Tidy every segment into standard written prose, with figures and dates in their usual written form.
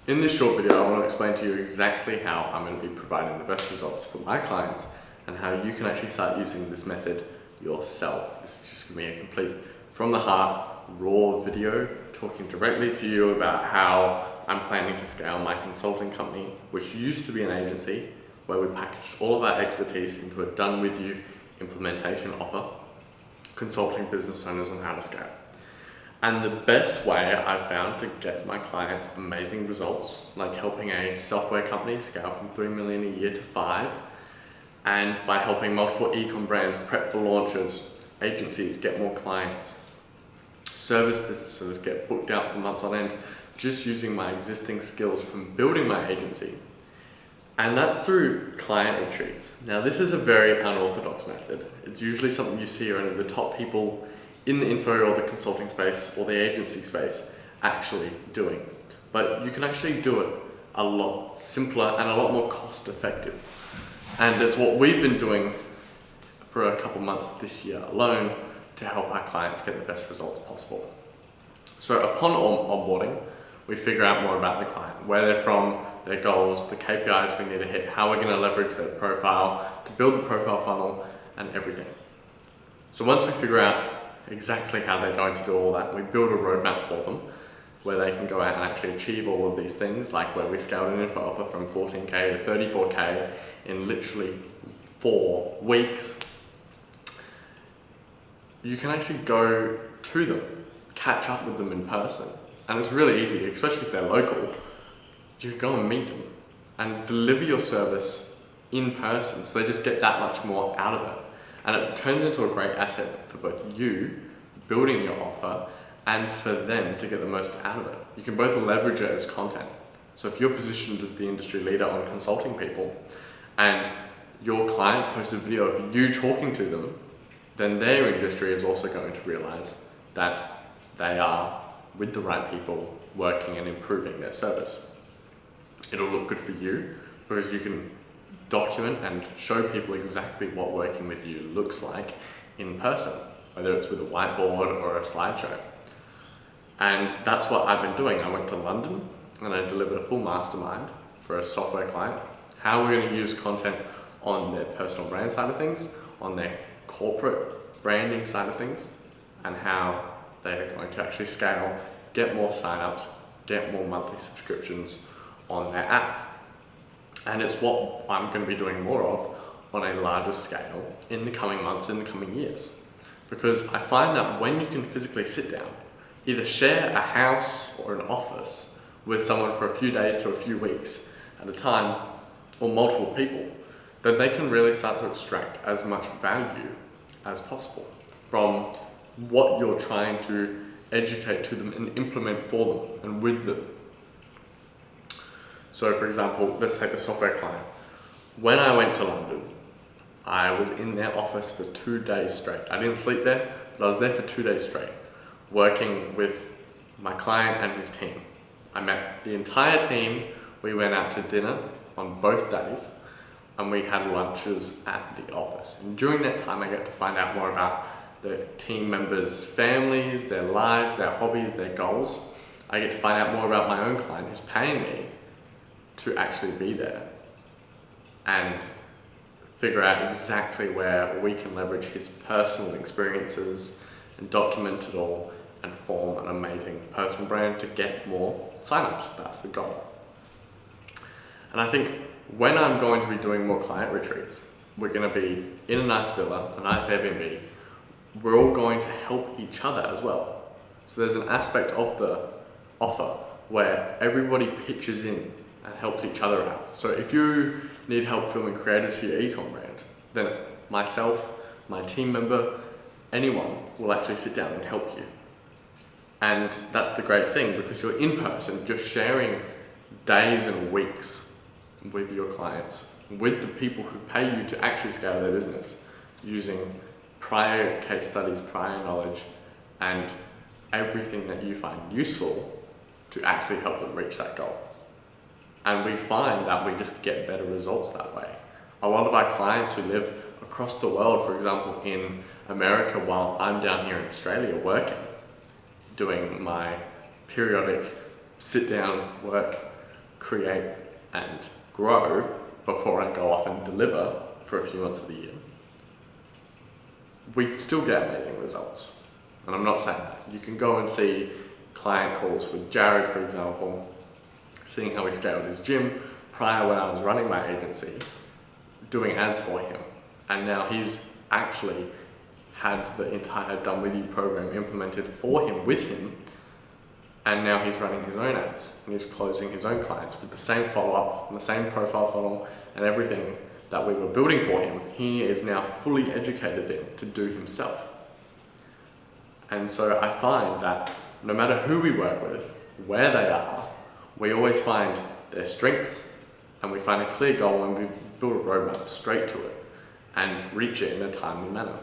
In this short video, I want to explain to you exactly how I'm going to be providing the best results for my clients and how you can actually start using this method yourself. This is just going to be a complete from the heart, raw video talking directly to you about how I'm planning to scale my consulting company, which used to be an agency where we packaged all of our expertise into a done with you implementation offer, consulting business owners on how to scale. And the best way I've found to get my clients amazing results, like helping a software company scale from 3 million a year to 5, and by helping multiple e-com brands prep for launches, agencies get more clients, service businesses get booked out for months on end, just using my existing skills from building my agency. And that's through client retreats. Now, this is a very unorthodox method. It's usually something you see only the top people in the info or the consulting space or the agency space actually doing. But you can actually do it a lot simpler and a lot more cost effective. And it's what we've been doing for a couple months this year alone to help our clients get the best results possible. So upon onboarding, we figure out more about the client, where they're from, their goals, the KPIs we need to hit, how we're going to leverage their profile to build the profile funnel and everything. So once we figure out exactly how they're going to do all that, we build a roadmap for them where they can go out and actually achieve all of these things, like where we scaled an info offer from 14K to 34K in literally 4 weeks. You can actually go to them, catch up with them in person. And it's really easy, especially if they're local. You can go and meet them and deliver your service in person, so they just get that much more out of it. And it turns into a great asset for both you building your offer and for them to get the most out of it. You can both leverage it as content. So if you're positioned as the industry leader on consulting people and your client posts a video of you talking to them, then their industry is also going to realize that they are with the right people working and improving their service. It'll look good for you because you can document and show people exactly what working with you looks like in person, whether it's with a whiteboard or a slideshow. And that's what I've been doing. I went to London and I delivered a full mastermind for a software client, how we're going to use content on their personal brand side of things, on their corporate branding side of things, and how they are going to actually scale, get more signups, get more monthly subscriptions on their app. And it's what I'm going to be doing more of on a larger scale in the coming months, in the coming years. Because I find that when you can physically sit down, either share a house or an office with someone for a few days to a few weeks at a time, or multiple people, then they can really start to extract as much value as possible from what you're trying to educate to them and implement for them and with them. So for example, let's take the software client. When I went to London, I was in their office for 2 days straight. I didn't sleep there, but I was there for 2 days straight, working with my client and his team. I met the entire team. We went out to dinner on both days, and we had lunches at the office. And during that time, I get to find out more about the team members' families, their lives, their hobbies, their goals. I get to find out more about my own client who's paying me to actually be there and figure out exactly where we can leverage his personal experiences and document it all and form an amazing personal brand to get more signups. That's the goal. And I think when I'm going to be doing more client retreats, we're going to be in a nice villa, a nice Airbnb. We're all going to help each other as well. So there's an aspect of the offer where everybody pitches in and helps each other out. So if you need help filming creators for your e-com brand, then myself, my team member, anyone will actually sit down and help you. And that's the great thing, because you're in person, you're sharing days and weeks with your clients, with the people who pay you to actually scale their business, using prior case studies, prior knowledge, and everything that you find useful to actually help them reach that goal. And we find that we just get better results that way. A lot of our clients who live across the world, for example, in America, while I'm down here in Australia working, doing my periodic sit down work create and grow before I go off and deliver for a few months of the year, we still get amazing results. And I'm not saying that. You can go and see client calls with Jared, for example, seeing how he scaled his gym prior when I was running my agency, doing ads for him. And now he's actually had the entire Done With You program implemented for him, with him, and now he's running his own ads and he's closing his own clients with the same follow-up and the same profile funnel and everything that we were building for him. He is now fully educated in to do himself. And so I find that no matter who we work with, where they are, we always find their strengths and we find a clear goal and we build a roadmap straight to it and reach it in a timely manner.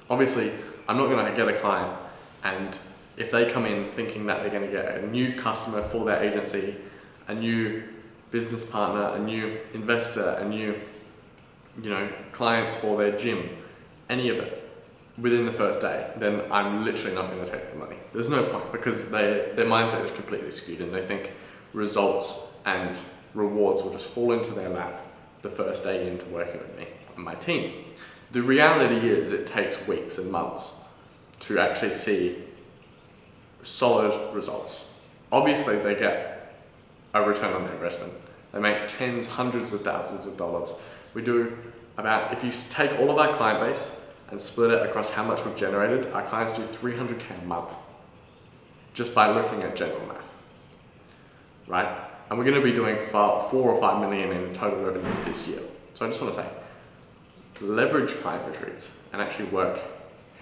Obviously, I'm not going to get a client and if they come in thinking that they're going to get a new customer for their agency, a new business partner, a new investor, a new clients for their gym, any of it, within the first day, then I'm literally not going to take the money. There's no point, because their mindset is completely skewed and they think results and rewards will just fall into their lap the first day into working with me and my team. The reality is it takes weeks and months to actually see solid results. Obviously they get a return on their investment. They make tens, hundreds of thousands of dollars. We do about, if you take all of our client base and split it across how much we've generated, our clients do $300K a month just by looking at general math, right? And we're going to be doing 4 or 5 million in total revenue this year. So I just want to say, leverage client retreats and actually work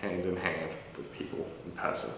hand in hand with people in person.